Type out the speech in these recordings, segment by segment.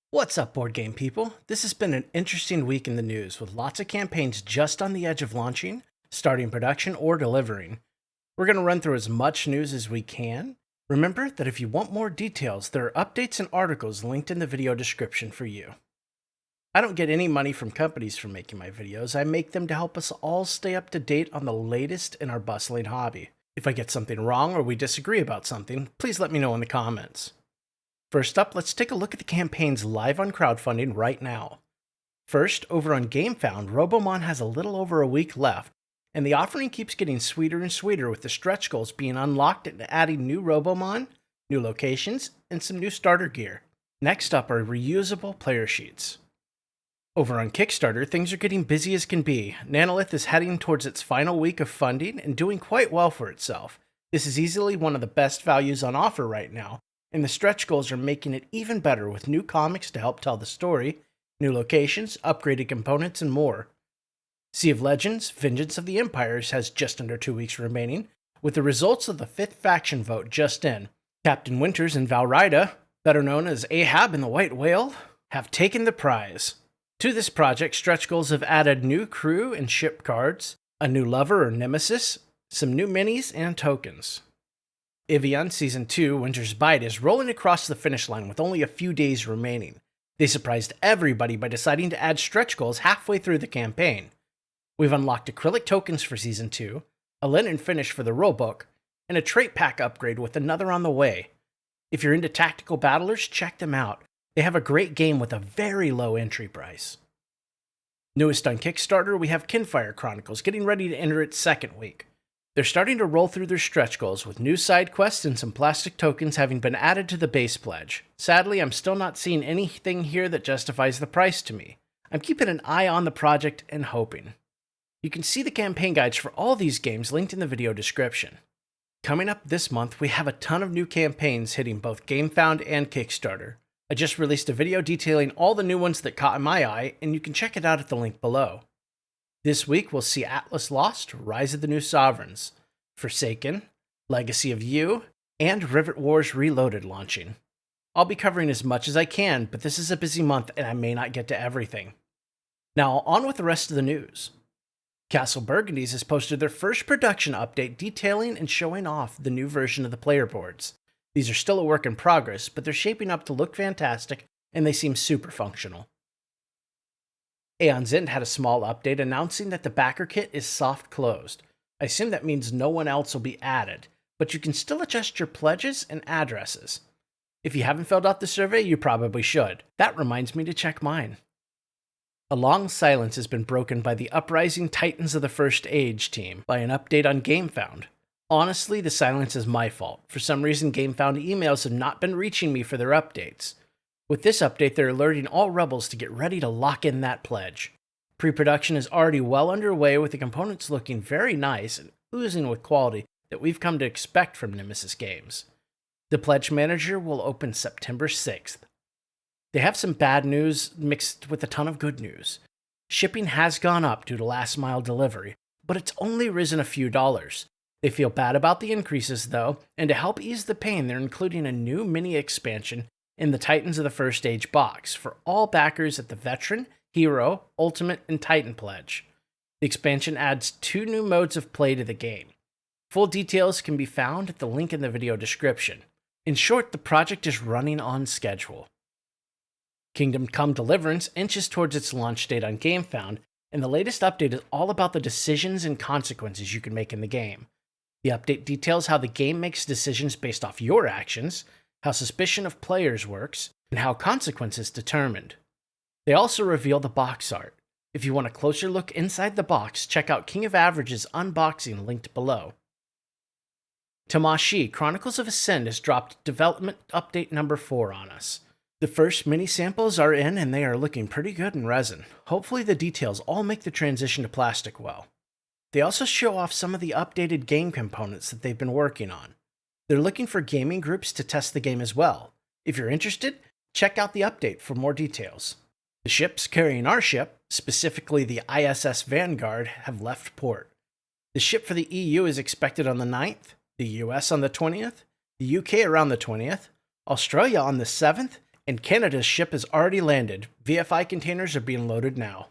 What's up, board game people? This has been an interesting week in the news with lots of campaigns just on the edge of launching, starting production, or delivering. We're going to run through as much news as we can. Remember that if you want more details, there are updates and articles linked in the video description for you. I don't get any money from companies for making my videos. I make them to help us all stay up to date on the latest in our bustling hobby. If I get something wrong or we disagree about something, please let me know in the comments. First up, let's take a look at the campaigns live on crowdfunding right now. First, over on Gamefound, RObomon has a little over a week left, and the offering keeps getting sweeter and sweeter with the stretch goals being unlocked and adding new RObomon, new locations, and some new starter gear. Next up are reusable player sheets. Over on Kickstarter, things are getting busy as can be. Nanolith is heading towards its final week of funding and doing quite well for itself. This is easily one of the best values on offer right now, and the stretch goals are making it even better with new comics to help tell the story, new locations, upgraded components, and more. Sea of Legends, Vengeance of the Empires has just under 2 weeks remaining, with the results of the 5th faction vote just in. Captain Winters and Valrida, better known as Ahab and the White Whale, have taken the prize. To this project, stretch goals have added new crew and ship cards, a new lover or Nemesis, some new minis, and tokens. Ivion Season 2 Winter's Bite is rolling across the finish line with only a few days remaining. They surprised everybody by deciding to add stretch goals halfway through the campaign. We've unlocked acrylic tokens for Season 2, a linen finish for the rulebook, and a trait pack upgrade with another on the way. If you're into tactical battlers, check them out. They have a great game with a very low entry price. Newest on Kickstarter, we have Kinfire Chronicles getting ready to enter its second week. They're starting to roll through their stretch goals with new side quests and some plastic tokens having been added to the base pledge. Sadly, I'm still not seeing anything here that justifies the price to me. I'm keeping an eye on the project and hoping. You can see the campaign guides for all these games linked in the video description. Coming up this month, we have a ton of new campaigns hitting both Gamefound and Kickstarter. I just released a video detailing all the new ones that caught my eye, and you can check it out at the link below. This week, we'll see Atlas Lost, Rise of the New Sovereigns, Forsaken, Legacy of You, and Rivet Wars Reloaded launching. I'll be covering as much as I can, but this is a busy month and I may not get to everything. Now, on with the rest of the news. Castle Burgundy's has posted their first production update detailing and showing off the new version of the player boards. These are still a work in progress, but they're shaping up to look fantastic and they seem super functional. Aeons End had a small update announcing that the Backerkit is soft closed. I assume that means no one else will be added, but you can still adjust your pledges and addresses. If you haven't filled out the survey, you probably should. That reminds me to check mine. A long silence has been broken by the Uprising Titans of the First Age team by an update on Gamefound. Honestly, the silence is my fault. For some reason, Gamefound emails have not been reaching me for their updates. With this update, they're alerting all rebels to get ready to lock in that pledge. Pre-production is already well underway with the components looking very nice and oozing with quality that we've come to expect from Nemesis games. The pledge manager will open September 6th. They have some bad news mixed with a ton of good news. Shipping has gone up due to last mile delivery, but it's only risen a few dollars. They feel bad about the increases though, and to help ease the pain, they're including a new mini expansion in the Titans of the First Age box for all backers at the Veteran, Hero, Ultimate, and Titan pledge. The expansion adds 2 new modes of play to the game. Full details can be found at the link in the video description. In short, the project is running on schedule. Kingdom Come Deliverance inches towards its launch date on Gamefound, and the latest update is all about the decisions and consequences you can make in the game. The update details how the game makes decisions based off your actions, how suspicion of players works, and how consequence is determined. They also reveal the box art. If you want a closer look inside the box, check out King of Average's unboxing linked below. Tamashii Chronicles of Ascend has dropped development update number 4 on us. The first mini samples are in and they are looking pretty good in resin. Hopefully the details all make the transition to plastic well. They also show off some of the updated game components that they've been working on. They're looking for gaming groups to test the game as well. If you're interested, check out the update for more details. The ships carrying our ship, specifically the ISS Vanguard, have left port. The ship for the EU is expected on the 9th, the US on the 20th, the UK around the 20th, Australia on the 7th, and Canada's ship has already landed. VFI containers are being loaded now.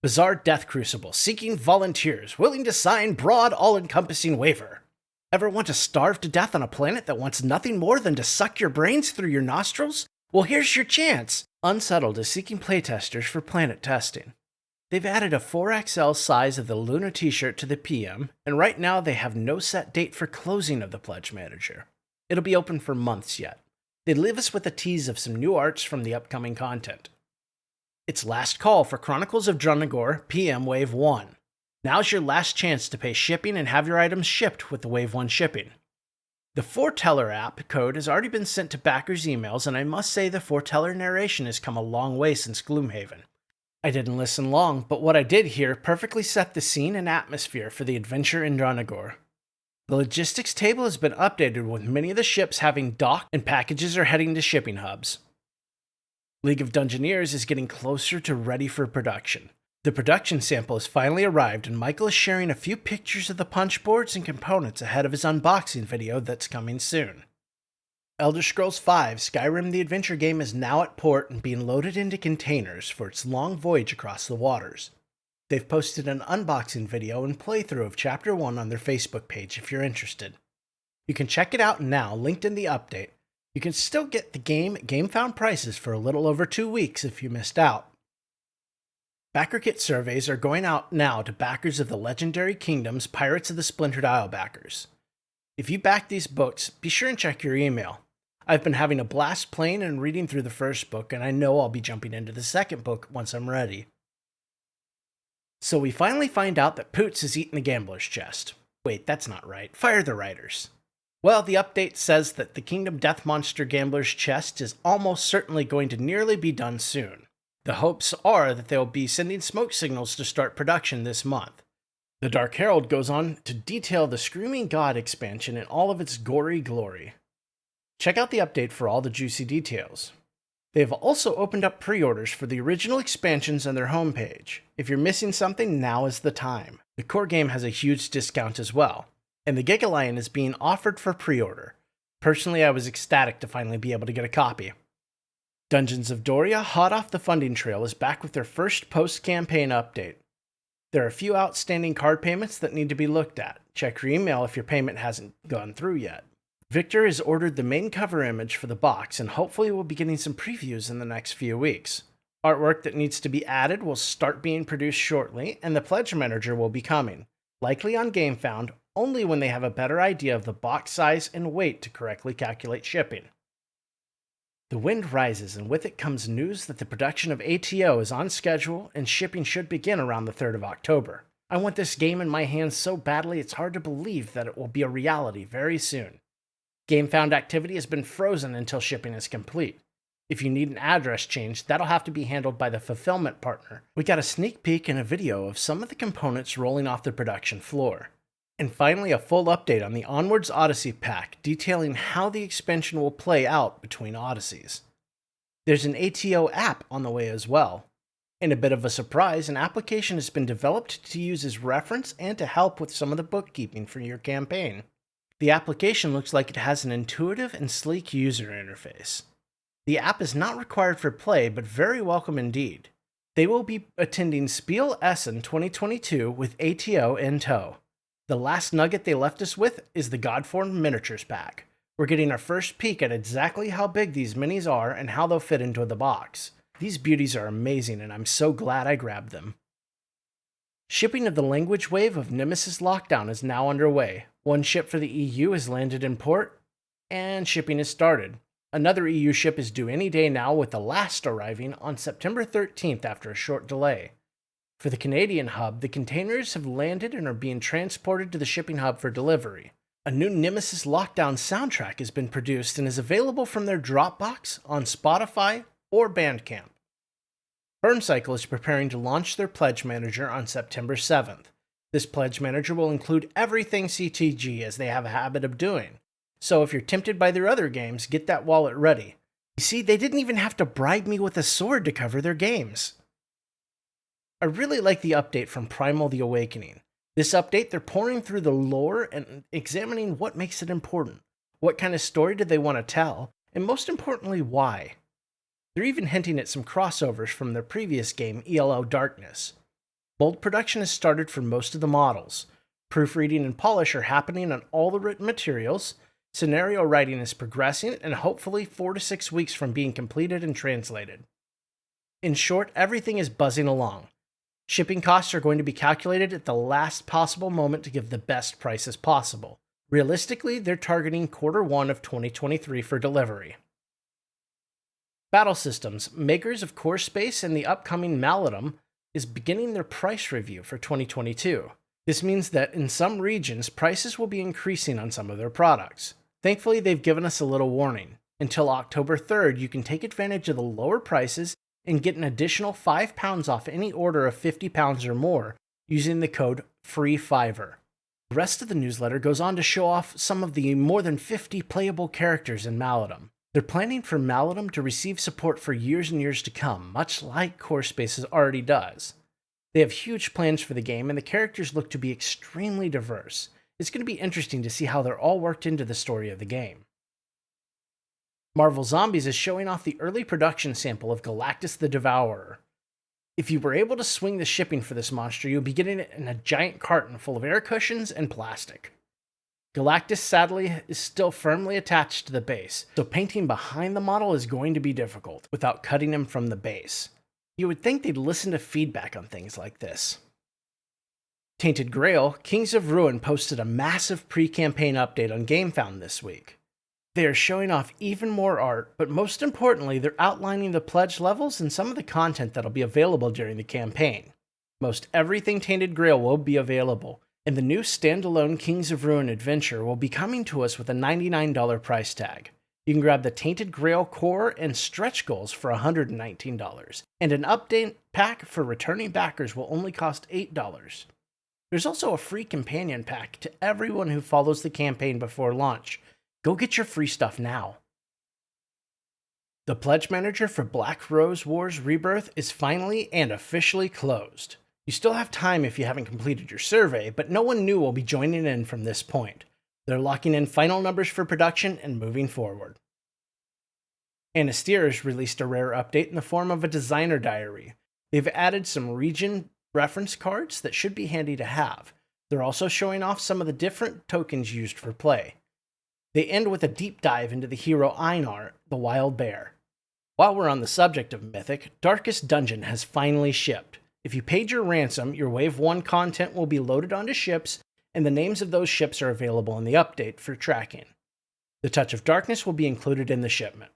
Bizarre Death Crucible, seeking volunteers, willing to sign broad, all-encompassing waiver. Ever want to starve to death on a planet that wants nothing more than to suck your brains through your nostrils? Well, here's your chance! Unsettled is seeking playtesters for planet testing. They've added a 4XL size of the Luna t-shirt to the PM, and right now they have no set date for closing of the Pledge Manager. It'll be open for months yet. They leave us with a tease of some new arts from the upcoming content. It's last call for Chronicles of Drunagor PM Wave 1. Now's your last chance to pay shipping and have your items shipped with the Wave 1 shipping. The Foreteller app code has already been sent to backers' emails, and I must say the Foreteller narration has come a long way since Gloomhaven. I didn't listen long, but what I did hear perfectly set the scene and atmosphere for the adventure in Drunagor. The logistics table has been updated with many of the ships having docked and packages are heading to shipping hubs. League of Dungeoneers is getting closer to ready for production. The production sample has finally arrived, and Michael is sharing a few pictures of the punch boards and components ahead of his unboxing video that's coming soon. Elder Scrolls V Skyrim the Adventure game is now at port and being loaded into containers for its long voyage across the waters. They've posted an unboxing video and playthrough of Chapter 1 on their Facebook page if you're interested. You can check it out now, linked in the update. You can still get the game at Gamefound prices for a little over 2 weeks if you missed out. Backerkit surveys are going out now to backers of the Legendary Kingdoms Pirates of the Splintered Isle backers. If you back these books, be sure and check your email. I've been having a blast playing and reading through the first book, and I know I'll be jumping into the second book once I'm ready. So we finally find out that Poots has eaten the gambler's chest. Wait, that's not right. Fire the writers. Well, the update says that the Kingdom Death Monster Gambler's Chest is almost certainly going to nearly be done soon. The hopes are that they'll be sending smoke signals to start production this month. The Dark Herald goes on to detail the Screaming God expansion in all of its gory glory. Check out the update for all the juicy details. They have also opened up pre-orders for the original expansions on their homepage. If you're missing something, now is the time. The core game has a huge discount as well, and the Giga Lion is being offered for pre-order. Personally, I was ecstatic to finally be able to get a copy. Dungeons of Doria, hot off the funding trail, is back with their first post-campaign update. There are a few outstanding card payments that need to be looked at. Check your email if your payment hasn't gone through yet. Victor has ordered the main cover image for the box, and hopefully we'll be getting some previews in the next few weeks. Artwork that needs to be added will start being produced shortly, and the Pledge Manager will be coming, likely on Gamefound, only when they have a better idea of the box size and weight to correctly calculate shipping. The wind rises, and with it comes news that the production of ATO is on schedule and shipping should begin around the 3rd of October. I want this game in my hands so badly it's hard to believe that it will be a reality very soon. Gamefound activity has been frozen until shipping is complete. If you need an address change, that'll have to be handled by the fulfillment partner. We got a sneak peek and a video of some of the components rolling off the production floor. And finally, a full update on the Onwards Odyssey pack, detailing how the expansion will play out between Odysseys. There's an ATO app on the way as well. In a bit of a surprise, an application has been developed to use as reference and to help with some of the bookkeeping for your campaign. The application looks like it has an intuitive and sleek user interface. The app is not required for play, but very welcome indeed. They will be attending Spiel Essen 2022 with ATO in tow. The last nugget they left us with is the Godform Miniatures pack. We're getting our first peek at exactly how big these minis are and how they'll fit into the box. These beauties are amazing, and I'm so glad I grabbed them. Shipping of the language wave of Nemesis Lockdown is now underway. One ship for the EU has landed in port, and shipping has started. Another EU ship is due any day now, with the last arriving on September 13th after a short delay. For the Canadian hub, the containers have landed and are being transported to the shipping hub for delivery. A new Nemesis Lockdown soundtrack has been produced and is available from their Dropbox, on Spotify, or Bandcamp. Burncycle is preparing to launch their Pledge Manager on September 7th. This Pledge Manager will include everything CTG, as they have a habit of doing. So if you're tempted by their other games, get that wallet ready. You see, they didn't even have to bribe me with a sword to cover their games. I really like the update from Primal the Awakening. This update, they're pouring through the lore and examining what makes it important. What kind of story do they want to tell? and most importantly, why. They're even hinting at some crossovers from their previous game, ELO Darkness. Mold production has started for most of the models. Proofreading and polish are happening on all the written materials. Scenario writing is progressing and hopefully 4 to 6 weeks from being completed and translated. In short, everything is buzzing along. Shipping costs are going to be calculated at the last possible moment to give the best prices possible. Realistically, they're targeting Q1 of 2023 for delivery. Battle Systems, makers of Core Space and the upcoming Maladum, is beginning their price review for 2022. This means that in some regions, prices will be increasing on some of their products. Thankfully, they've given us a little warning. Until October 3rd, you can take advantage of the lower prices and get an additional £5 off any order of £50 or more using the code FREEFIVER. The rest of the newsletter goes on to show off some of the more than 50 playable characters in Maladum. They're planning for Maladum to receive support for years and years to come, much like Core Spaces already does. They have huge plans for the game, and the characters look to be extremely diverse. It's going to be interesting to see how they're all worked into the story of the game. Marvel Zombies is showing off the early production sample of Galactus the Devourer. If you were able to swing the shipping for this monster, you'll be getting it in a giant carton full of air cushions and plastic. Galactus, sadly, is still firmly attached to the base, so painting behind the model is going to be difficult without cutting him from the base. You would think they'd listen to feedback on things like this. Tainted Grail, Kings of Ruin posted a massive pre-campaign update on Gamefound this week. They are showing off even more art, but most importantly, they're outlining the pledge levels and some of the content that'll be available during the campaign. Most everything Tainted Grail will be available, and the new standalone Kings of Ruin adventure will be coming to us with a $99 price tag. You can grab the Tainted Grail core and stretch goals for $119, and an update pack for returning backers will only cost $8. There's also a free companion pack to everyone who follows the campaign before launch. Go get your free stuff now. The pledge manager for Black Rose Wars Rebirth is finally and officially closed. You still have time if you haven't completed your survey, but no one new will be joining in from this point. They're locking in final numbers for production and moving forward. Anastyr has released a rare update in the form of a designer diary. They've added some region reference cards that should be handy to have. They're also showing off some of the different tokens used for play. They end with a deep dive into the hero Einar, the Wild Bear. While we're on the subject of Mythic, Darkest Dungeon has finally shipped. If you paid your ransom, your Wave 1 content will be loaded onto ships, and the names of those ships are available in the update for tracking. The Touch of Darkness will be included in the shipment.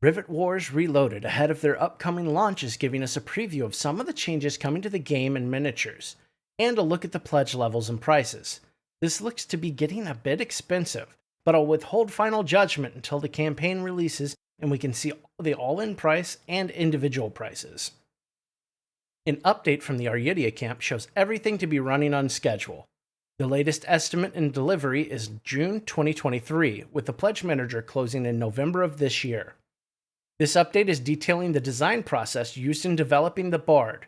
Rivet Wars Reloaded ahead of their upcoming launch is giving us a preview of some of the changes coming to the game and miniatures, and a look at the pledge levels and prices. This looks to be getting a bit expensive, but I'll withhold final judgment until the campaign releases and we can see the all-in price and individual prices. An update from the Arydia camp shows everything to be running on schedule. The latest estimate and delivery is June 2023, with the pledge manager closing in November of this year. This update is detailing the design process used in developing the Bard.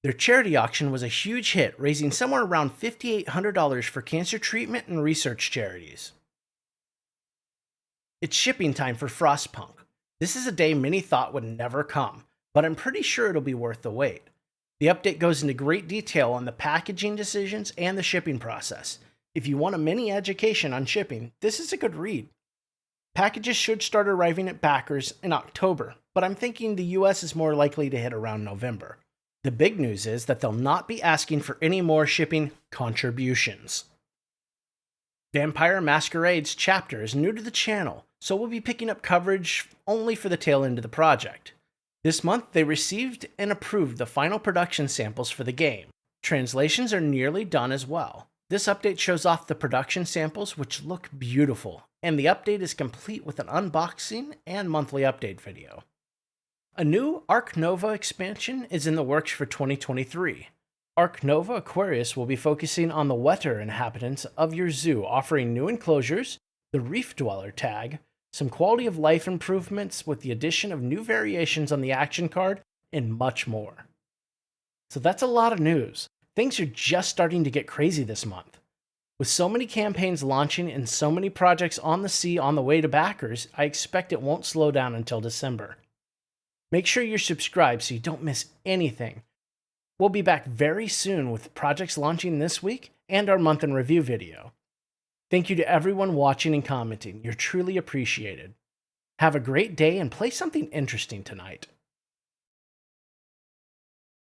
Their charity auction was a huge hit, raising somewhere around $5,800 for cancer treatment and research charities. It's shipping time for Frostpunk. This is a day many thought would never come, but I'm pretty sure it'll be worth the wait. The update goes into great detail on the packaging decisions and the shipping process. If you want a mini education on shipping, this is a good read. Packages should start arriving at backers in October, but I'm thinking the US is more likely to hit around November. The big news is that they'll not be asking for any more shipping contributions. Vampire Masquerade's chapter is new to the channel, so we'll be picking up coverage only for the tail end of the project. This month, they received and approved the final production samples for the game. Translations are nearly done as well. This update shows off the production samples, which look beautiful, and the update is complete with an unboxing and monthly update video. A new Ark Nova expansion is in the works for 2023. Ark Nova Aquarius will be focusing on the wetter inhabitants of your zoo, offering new enclosures, the Reef Dweller tag, some quality of life improvements with the addition of new variations on the action card, and much more. So that's a lot of news. Things are just starting to get crazy this month. With so many campaigns launching and so many projects on the sea on the way to backers, I expect it won't slow down until December. Make sure you're subscribed so you don't miss anything. We'll be back very soon with projects launching this week and our month in review video. Thank you to everyone watching and commenting. You're truly appreciated. Have a great day and play something interesting tonight.